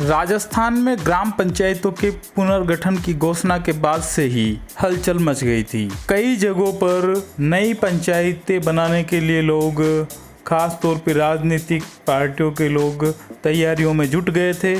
राजस्थान में ग्राम पंचायतों के पुनर्गठन की घोषणा के बाद से ही हलचल मच गई थी। कई जगहों पर नई पंचायतें बनाने के लिए लोग, खास तौर पर राजनीतिक पार्टियों के लोग तैयारियों में जुट गए थे।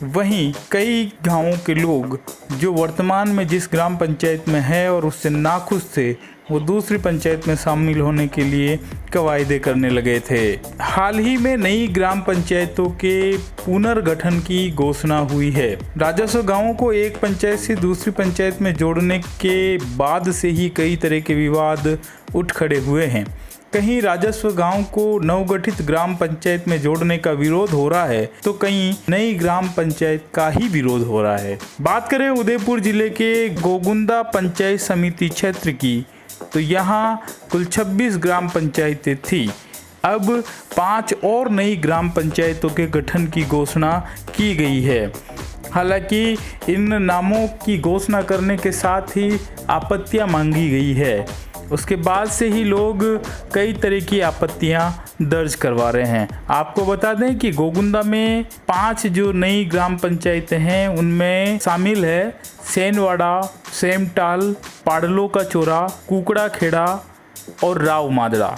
वहीं कई गांवों के लोग जो वर्तमान में जिस ग्राम पंचायत में है और उससे नाखुश थे, वो दूसरी पंचायत में शामिल होने के लिए कवायदे करने लगे थे। हाल ही में नई ग्राम पंचायतों के पुनर्गठन की घोषणा हुई है। राजस्व गांवों को एक पंचायत से दूसरी पंचायत में जोड़ने के बाद से ही कई तरह के विवाद उठ खड़े हुए हैं। कहीं राजस्व गांव को नवगठित ग्राम पंचायत में जोड़ने का विरोध हो रहा है, तो कहीं नई ग्राम पंचायत का ही विरोध हो रहा है। बात करें उदयपुर जिले के गोगुंदा पंचायत समिति क्षेत्र की, तो यहाँ कुल 26 ग्राम पंचायतें थी। अब 5 और नई ग्राम पंचायतों के गठन की घोषणा की गई है। हालांकि इन नामों की घोषणा करने के साथ ही आपत्तियां मांगी गई है। उसके बाद से ही लोग कई तरह की आपत्तियां दर्ज करवा रहे हैं। आपको बता दें कि गोगुंदा में 5 जो नई ग्राम पंचायतें हैं, उनमें शामिल है सेनवाड़ा, सेमटाल, पाडलो का चोरा, कुकड़ा खेड़ा और राव मादड़ा।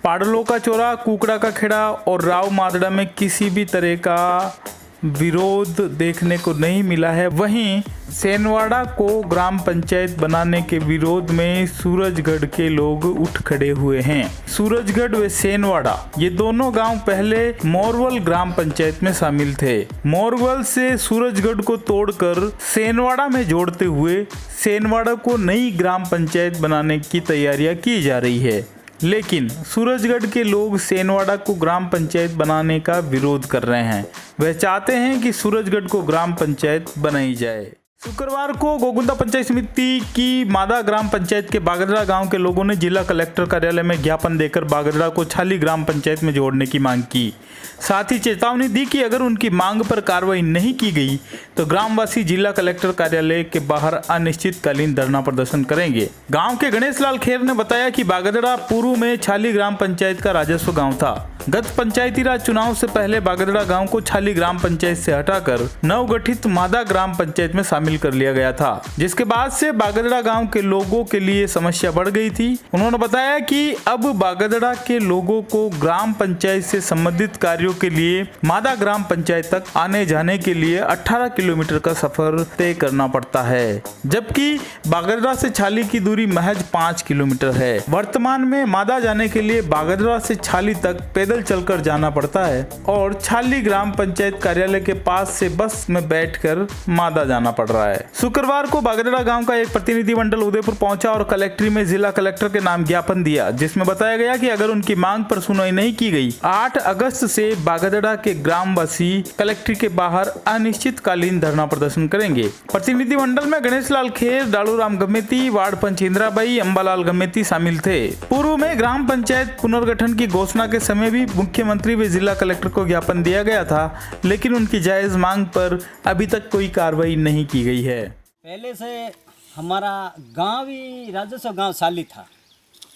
पाडलो का चोरा, कुकड़ा का खेड़ा और राव मादड़ा में किसी भी तरह का विरोध देखने को नहीं मिला है। वहीं सेनवाड़ा को ग्राम पंचायत बनाने के विरोध में सूरजगढ़ के लोग उठ खड़े हुए हैं। सूरजगढ़ व सेनवाड़ा ये दोनों गांव पहले मोरवल ग्राम पंचायत में शामिल थे। मोरवल से सूरजगढ़ को तोड़कर सेनवाड़ा में जोड़ते हुए सेनवाड़ा को नई ग्राम पंचायत बनाने की तैयारियां की जा रही है। लेकिन सूरजगढ़ के लोग सेनवाड़ा को ग्राम पंचायत बनाने का विरोध कर रहे हैं। वह चाहते हैं कि सूरजगढ़ को ग्राम पंचायत बनाई जाए। शुक्रवार को गोगुंदा पंचायत समिति की मादा ग्राम पंचायत के बागदड़ा गांव के लोगों ने जिला कलेक्टर कार्यालय में ज्ञापन देकर बागदड़ा को छाली ग्राम पंचायत में जोड़ने की मांग की। साथ ही चेतावनी दी कि अगर उनकी मांग पर कार्रवाई नहीं की गई तो ग्रामवासी जिला कलेक्टर कार्यालय के बाहर अनिश्चितकालीन धरना प्रदर्शन करेंगे। गांव के गणेश लाल खेर ने बताया कि बागदड़ा पूर्व में छाली ग्राम पंचायत का राजस्व गांव था। गत पंचायती राज चुनाव से पहले बागदड़ा गांव को छाली ग्राम पंचायत से हटाकर नवगठित मादा ग्राम पंचायत में शामिल कर लिया गया था, जिसके बाद से बागदड़ा गांव के लोगों के लिए समस्या बढ़ गई थी। उन्होंने बताया कि अब बागदड़ा के लोगों को ग्राम पंचायत से संबंधित कार्यों के लिए मादा ग्राम पंचायत तक आने जाने के लिए 18 किलोमीटर का सफर तय करना पड़ता है, जबकि बागदड़ा से छाली की दूरी महज 5 किलोमीटर है। वर्तमान में मादा जाने के लिए बागदड़ा से छाली तक पैदल चलकर जाना पड़ता है और छाली ग्राम पंचायत कार्यालय के पास से बस में बैठकर मादा जाना पड़ रहा है। शुक्रवार को बागदड़ा गांव का एक प्रतिनिधिमंडल उदयपुर पहुंचा और कलेक्ट्री में जिला कलेक्टर के नाम ज्ञापन दिया, जिसमें बताया गया कि अगर उनकी मांग पर सुनवाई नहीं की गई, 8 अगस्त से बागदड़ा के ग्रामवासी कलेक्ट्री के बाहर अनिश्चितकालीन धरना प्रदर्शन करेंगे। प्रतिनिधिमंडल में गणेश लाल खेर, डालूराम गमेती, वार्ड पंच इंदिराबाई, अंबालाल गमेती शामिल थे। पूर्व में ग्राम पंचायत पुनर्गठन की घोषणा के समय भी मुख्यमंत्री व जिला कलेक्टर को ज्ञापन दिया गया था, लेकिन उनकी जायज मांग पर अभी तक कोई कार्रवाई नहीं की गई है। पहले से हमारा गांव ही राजस्व गांव साली था।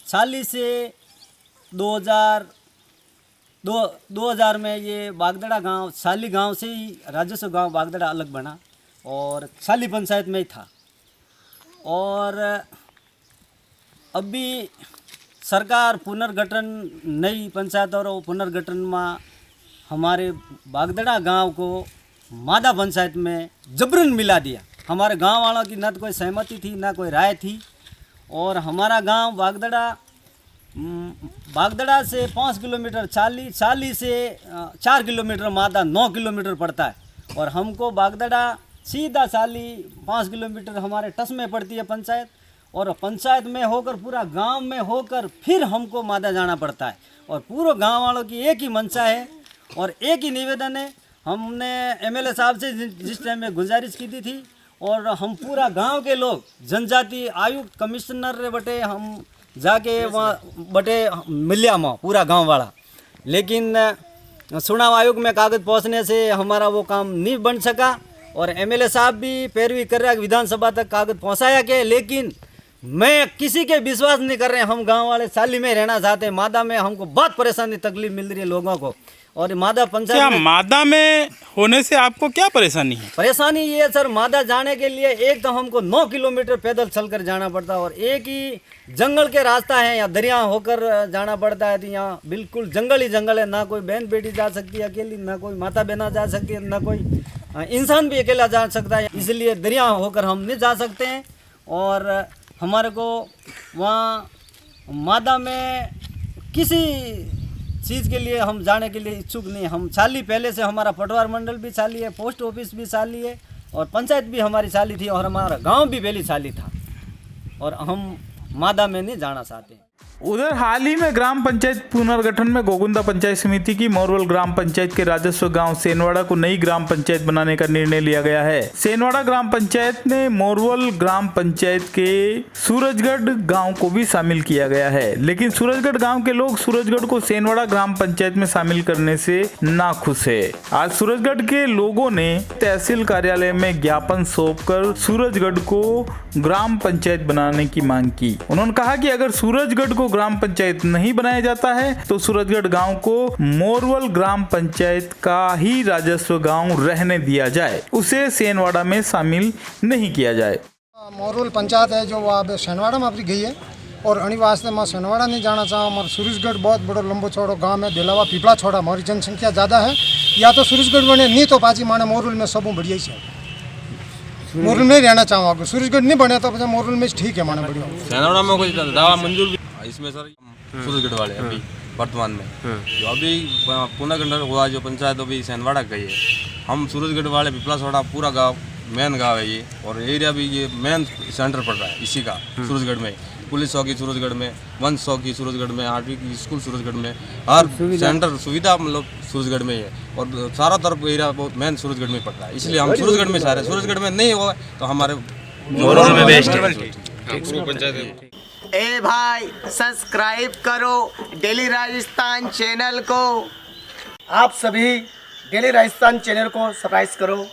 साली से 2000 में ये बागदड़ा गांव, साली गांव से ही राजस्व गांव बागदड़ा अलग बना और साली पंचायत में ही था। और अभी सरकार पुनर्गठन नई पंचायत और पुनर्गठन में हमारे बागदड़ा गांव को मादा पंचायत में जबरन मिला दिया। हमारे गांव वालों की न तो कोई सहमति थी, ना कोई राय थी। और हमारा गांव बागदड़ा से 5 किलोमीटर, चाली से 4 किलोमीटर, मादा 9 किलोमीटर पड़ता है। और हमको बागदड़ा सीधा चाली 5 किलोमीटर हमारे टस में पड़ती है पंचायत, और पंचायत में होकर पूरा गांव में होकर फिर हमको मादा जाना पड़ता है। और पूरे गांव वालों की एक ही मंशा है और एक ही निवेदन है। हमने एमएलए साहब से जिस टाइम में गुजारिश की थी और हम पूरा गांव के लोग, जनजाति आयुक्त, कमिश्नर रे बटे हम जाके वहाँ बटे मिलिया में पूरा गांव वाला, लेकिन चुनाव आयोग में कागज़ पहुँचने से हमारा वो काम नहीं बन सका। और एमएलए साहब भी पैरवी कर रहा, विधानसभा तक कागज़ पहुँचाया के, लेकिन मैं किसी के विश्वास नहीं कर रहे हैं। हम गांव वाले साली में रहना चाहते हैं। मादा में हमको बहुत परेशानी तकलीफ मिल रही है लोगों को। और मादा पंचायत क्या में मादा में होने से आपको क्या परेशानी है? परेशानी ये है सर, मादा जाने के लिए एक तो हमको 9 किलोमीटर पैदल चलकर जाना पड़ता है और एक ही जंगल के रास्ता है, या दरिया होकर जाना पड़ता है। तो यहाँ बिल्कुल जंगल ही जंगल है, ना कोई बहन बेटी जा सकती है अकेली, ना कोई माता बहना जा सकती है, ना कोई इंसान भी अकेला जा सकता है। इसलिए दरिया होकर हम नहीं जा सकते हैं। और हमारे को वहाँ मादा में किसी चीज़ के लिए हम जाने के लिए इच्छुक नहीं। हम चाली पहले से, हमारा पटवार मंडल भी चाली है, पोस्ट ऑफिस भी चाली है और पंचायत भी हमारी चाली थी और हमारा गांव भी पहली चाली था और हम मादा में नहीं जाना चाहते हैं। उधर हाल ही में ग्राम पंचायत पुनर्गठन में गोगुंदा पंचायत समिति की मोरवल ग्राम पंचायत के राजस्व गांव सेनवाड़ा को नई ग्राम पंचायत बनाने का निर्णय लिया गया है। सेनवाड़ा ग्राम पंचायत में मोरवल ग्राम पंचायत के सूरजगढ़ गांव को भी शामिल किया गया है, लेकिन सूरजगढ़ गांव के लोग सूरजगढ़ को सेनवाड़ा ग्राम पंचायत में शामिल करने से नाखुश है। आज सूरजगढ़ के लोगों ने तहसील कार्यालय में ज्ञापन सौंपकर सूरजगढ़ को ग्राम पंचायत बनाने की मांग की। उन्होंने कहा कि अगर सूरजगढ़ को ग्राम पंचायत नहीं बनाया जाता है तो सूरजगढ़ गांव को मोरवल ग्राम पंचायत का ही राजस्व गांव रहने दिया जाए, उसे सेनवाड़ा में शामिल नहीं किया जाए। मोरवल पंचायत है जो वहाँ सेनवाड़ा में अपनी गई है और अणी वास्ते मैं सेनवाड़ा नहीं जाना चाहूँ। हमारा सूरजगढ़ बहुत बड़ो लंबो चौड़ो गांव है, दिलावा पीपला छोड़ा, हमारी जनसंख्या ज़्यादा है। या तो सूरजगढ़ बने, नहीं तो पाची माने मोरवल में सब बढ़िया ही है। मोरवल में रहना चाहूँगा, सूरजगढ़ नहीं बने तो मोरवल में ठीक है माने बढ़िया। सेनवाड़ा में कोई दावा मंजूर भी इसमें सर सूरजगढ़ वाले अभी वर्तमान में जो अभी पुनर्गठन हुआ जो पंचायत अभी सेनवाड़ा गई है, हम सूरजगढ़ वाले पिपला छोड़ा पूरा गांव मेन गांव है ये, और एरिया भी ये मेन सेंटर पड़ रहा है इसी का। सूरजगढ़ में पुलिस चौकी सूरजगढ़ में, वन चौकी सूरजगढ़ में, आरटी की स्कूल सूरजगढ़ में, हर सेंटर सुविधा मतलब सूरजगढ़ में ही है और सारा तरफ एरिया बहुत मेन सूरजगढ़ में पड़ रहा है। इसलिए हम सूरजगढ़ में सारे, सूरजगढ़ में नहीं हुआ तो हमारे में बेस्ट है। ए भाई सब्सक्राइब करो डेली राजस्थान चैनल को। आप सभी डेली राजस्थान चैनल को सब्सक्राइब करो।